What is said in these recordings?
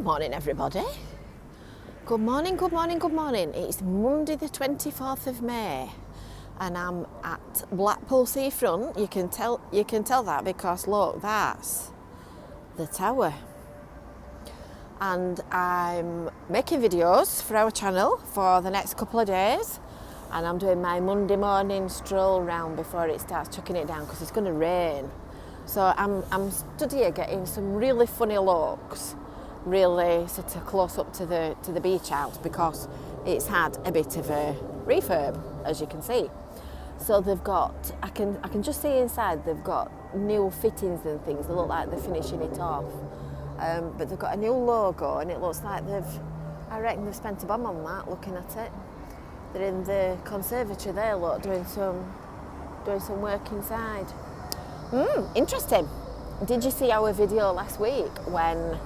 Good morning, everybody. Good morning, good morning, good morning. It's Monday the 24th of May and I'm at Blackpool Seafront. You can tell that because look, that's the tower. And I'm making videos for our channel for the next couple of days, and I'm doing my Monday morning stroll round before it starts chucking it down because it's going to rain. So I'm stood here getting some really funny looks, really sort of close up to the beach house because it's had a bit of a refurb, as you can see. So they've got, I can just see inside they've got new fittings and things. They look like they're finishing it off. But they've got a new logo and it looks like I reckon they've spent a bomb on that, looking at it. They're in the conservatory there, look, doing some work inside. Interesting. Did you see our video last week when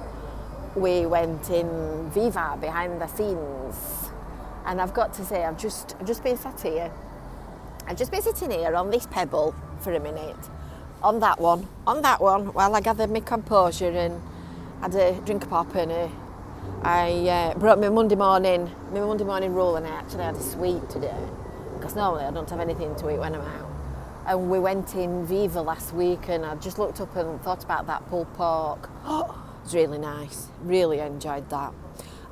we went in Viva behind the scenes? And I've got to say, I've just been sat here. I've just been sitting here on this pebble for a minute, on that one, while I gathered my composure and had a drink of pop, and I brought my Monday morning roll, and I actually had a sweet today because normally I don't have anything to eat when I'm out. And we went in Viva last week and I just looked up and thought about that pulled pork. Oh, it was really nice, really enjoyed that.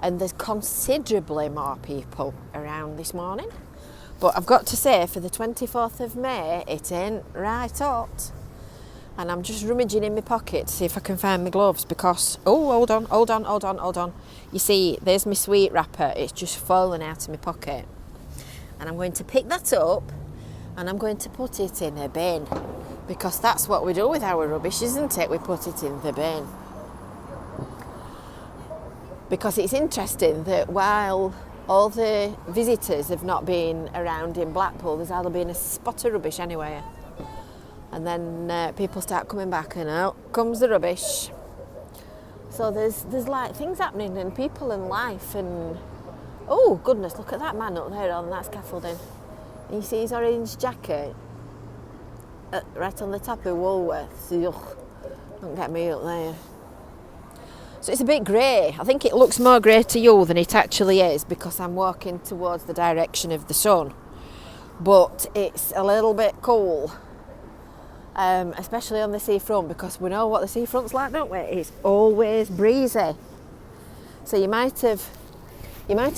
And there's considerably more people around this morning. But I've got to say, for the 24th of May, it ain't right hot. And I'm just rummaging in my pocket to see if I can find my gloves because, oh, hold on. You see, there's my sweet wrapper. It's just fallen out of my pocket. And I'm going to pick that up and I'm going to put it in a bin because that's what we do with our rubbish, isn't it? We put it in the bin. Because it's interesting that while all the visitors have not been around in Blackpool, there's hardly been a spot of rubbish anywhere. And then people start coming back and out comes the rubbish. So there's like things happening and people and life and... Oh goodness, look at that man up there on that scaffolding. And you see his orange jacket right on the top of Woolworths. Ugh, don't get me up there. So it's a bit grey. I think it looks more grey to you than it actually is because I'm walking towards the direction of the sun. But it's a little bit cool. Especially on the seafront because we know what the seafront's like, don't we? It's always breezy. So you might have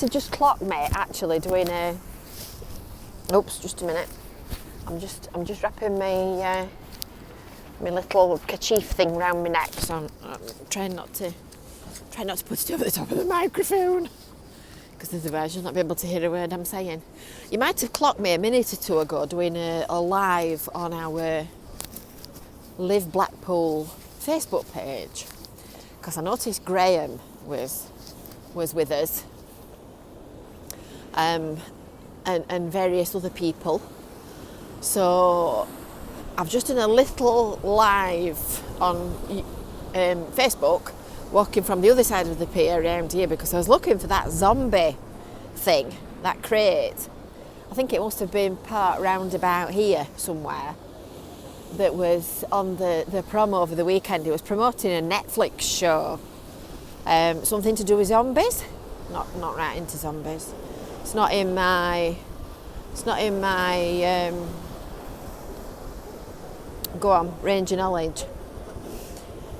just clocked me actually doing a... Oops, just a minute. I'm just wrapping my little kerchief thing round my neck, so I'm trying not to put it over the top of the microphone because otherwise you'll not be able to hear a word I'm saying. You might have clocked me a minute or two ago doing a live on our Live Blackpool Facebook page because I noticed Graham was with us and various other people. So I've just done a little live on Facebook walking from the other side of the pier around here because I was looking for that zombie thing, that crate. I think it must have been part round about here somewhere that was on the promo over the weekend. It was promoting a Netflix show, something to do with zombies. Not right into zombies. It's not in my go on, range of knowledge.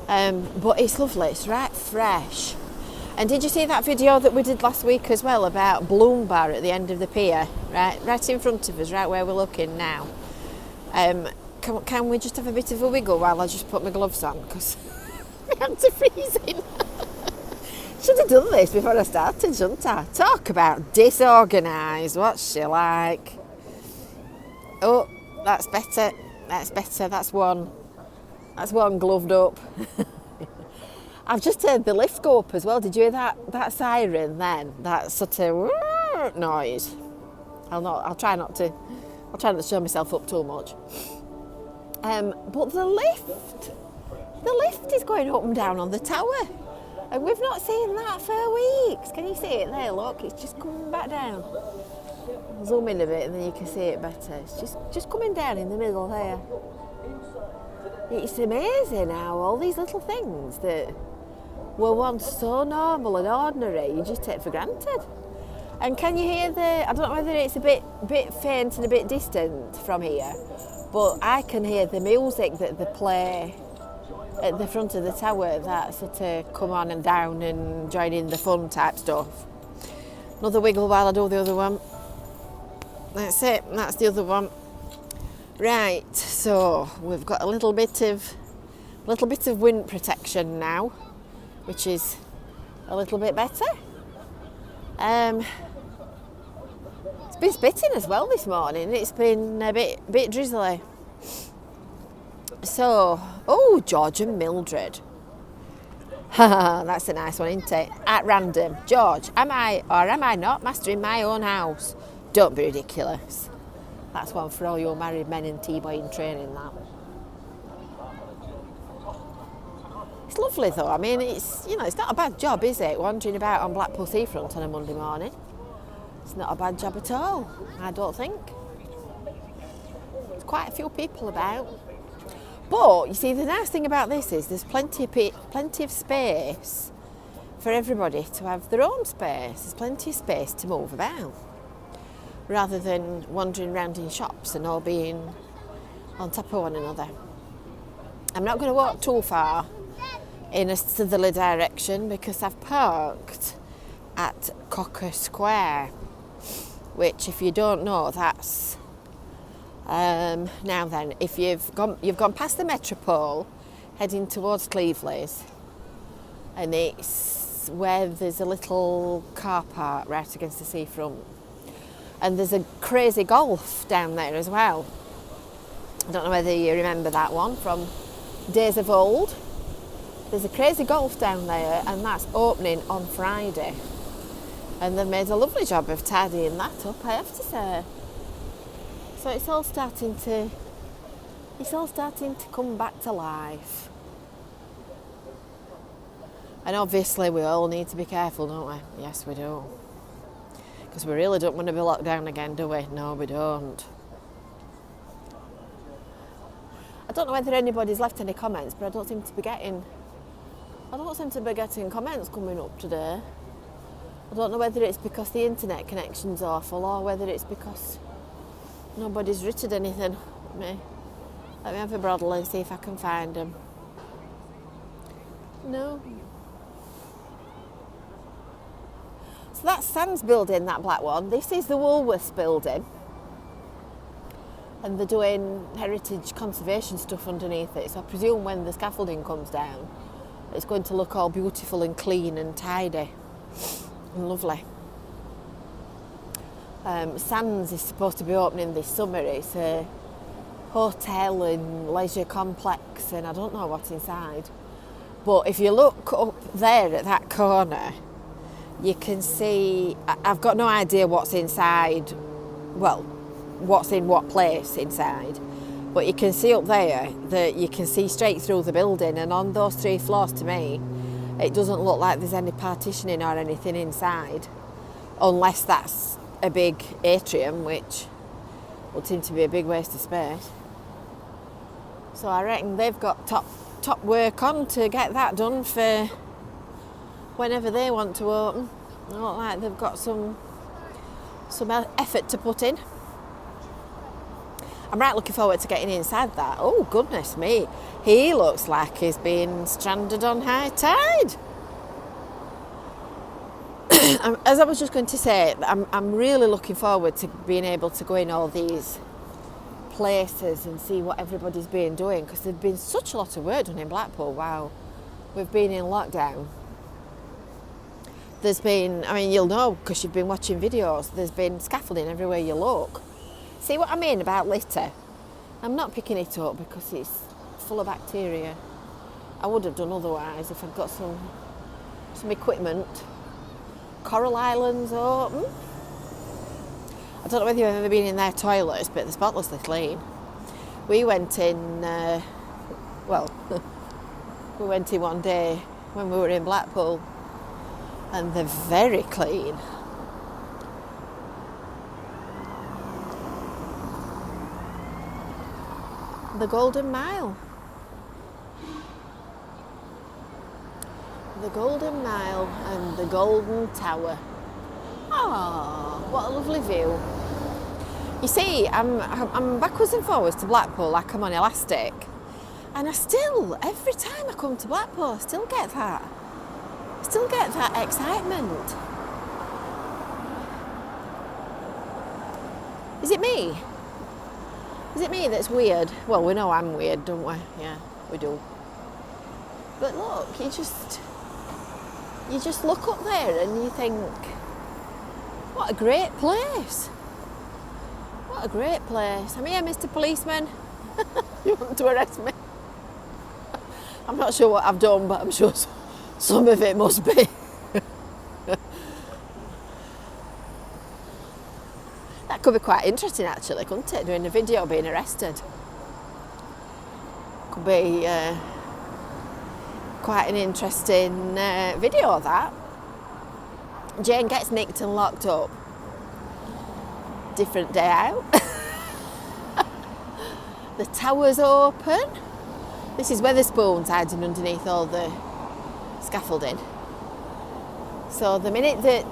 But it's lovely. It's right fresh. And did you see that video that we did last week as well about Bloom Bar at the end of the pier, right in front of us, right where we're looking now? Can we just have a bit of a wiggle while I just put my gloves on because my hands are freezing. Should have done this before I started, shouldn't I? Talk about disorganised. What's she like? Oh, that's better. That's one gloved up. I've just heard the lift go up as well. Did you hear that siren then? That sort of noise. I'll try not to show myself up too much. But the lift is going up and down on the tower. And we've not seen that for weeks. Can you see it there? Look, it's just coming back down. I'll zoom in a bit and then you can see it better. It's just coming down in the middle there. It's amazing how all these little things that were once so normal and ordinary, you just take for granted. And can you hear I don't know whether it's a bit faint and a bit distant from here, but I can hear the music that they play at the front of the tower, that sort of come on and down and join in the fun type stuff. Another wiggle while I do the other one. That's it, that's the other one. Right, so we've got a little bit of wind protection now, which is a little bit better. It's been spitting as well this morning. It's been a bit drizzly. So, oh, George and Mildred. That's a nice one, isn't it? At random. George, am I or am I not master in my own house? Don't be ridiculous. That's one for all your married men and T-boy in training, that. It's lovely though. I mean, it's not a bad job, is it? Wandering about on Blackpool Seafront on a Monday morning. It's not a bad job at all, I don't think. There's quite a few people about. But you see, the nice thing about this is there's plenty of space for everybody to have their own space. There's plenty of space to move about, rather than wandering around in shops and all being on top of one another. I'm not going to walk too far in a southerly direction because I've parked at Cocker Square, which, if you don't know, that's now then, if you've gone past the Metropole heading towards Cleveland's, and it's where there's a little car park right against the seafront, and there's a crazy golf down there as well. I don't know whether you remember that one from days of old. There's a crazy golf down there, and that's opening on Friday. And they've made a lovely job of tidying that up, I have to say. So it's all starting to come back to life. And obviously we all need to be careful, don't we? Yes, we do. Because we really don't want to be locked down again, do we? No, we don't. I don't know whether anybody's left any comments, but I don't seem to be getting comments coming up today. I don't know whether it's because the internet connection's awful or whether it's because nobody's written anything. Let me have a broddle and see if I can find them. No. So that's Sam's building, that black one. This is the Woolworths building. And they're doing heritage conservation stuff underneath it. So I presume when the scaffolding comes down, it's going to look all beautiful and clean and tidy and lovely. Sands is supposed to be opening this summer. It's a hotel and leisure complex, and I don't know what's inside. But if you look up there at that corner, you can see, I've got no idea what's inside, well, what's in what place inside, but you can see up there that you can see straight through the building, and on those 3 floors, to me, it doesn't look like there's any partitioning or anything inside, unless that's a big atrium, which would seem to be a big waste of space. So I reckon they've got top work on to get that done for whenever they want to open. It looks like they've got some effort to put in. I'm right looking forward to getting inside that. Oh, goodness me. He looks like he's been stranded on high tide. As I was just going to say, I'm really looking forward to being able to go in all these places and see what everybody's been doing, because there's been such a lot of work done in Blackpool while we've been in lockdown. There's been, I mean, you'll know because you've been watching videos, there's been scaffolding everywhere you look. See what I mean about litter? I'm not picking it up because it's full of bacteria. I would have done otherwise if I'd got some equipment. Coral Island's open. I don't know whether you've ever been in their toilets, but they're spotlessly clean. We went in, we went in one day when we were in Blackpool, and they're very clean. The Golden Mile. The Golden Mile and the Golden Tower. Oh, what a lovely view. You see, I'm backwards and forwards to Blackpool like I'm on elastic. And I still, every time I come to Blackpool, I still get that excitement. Is it me? Is it me that's weird? Well, we know I'm weird, don't we? Yeah, we do. But look, you just look up there and you think, what a great place. What a great place. I'm here, Mr. Policeman. You want to arrest me? I'm not sure what I've done, but I'm sure some of it must be. That could be quite interesting actually, couldn't it? Doing a video being arrested. Could be quite an interesting video of that. Jane gets nicked and locked up. Different day out. The tower's open. This is Wetherspoons hiding underneath all the scaffolding. So the minute that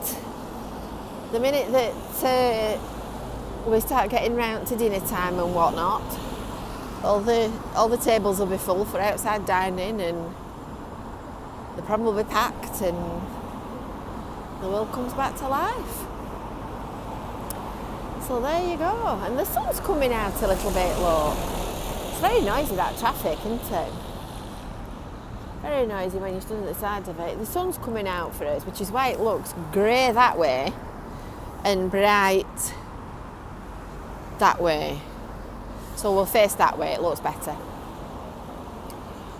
we start getting round to dinner time and whatnot, all the tables will be full for outside dining, and the prom will be packed, and the world comes back to life. So there you go. And the sun's coming out a little bit, look. It's very noisy, that traffic, isn't it? Very noisy when you stood at the side of it. The sun's coming out for us, which is why it looks grey that way and bright that way. So we'll face that way, it looks better.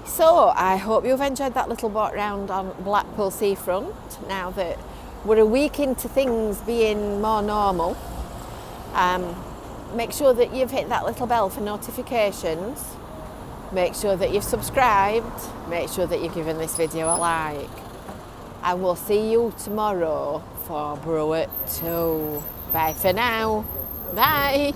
So I hope you've enjoyed that little boat round on Blackpool Seafront. Now that we're a week into things being more normal, make sure that you've hit that little bell for notifications. Make sure that you've subscribed. Make sure that you've given this video a like. And we'll see you tomorrow for Brewitt 2. Bye for now. Bye.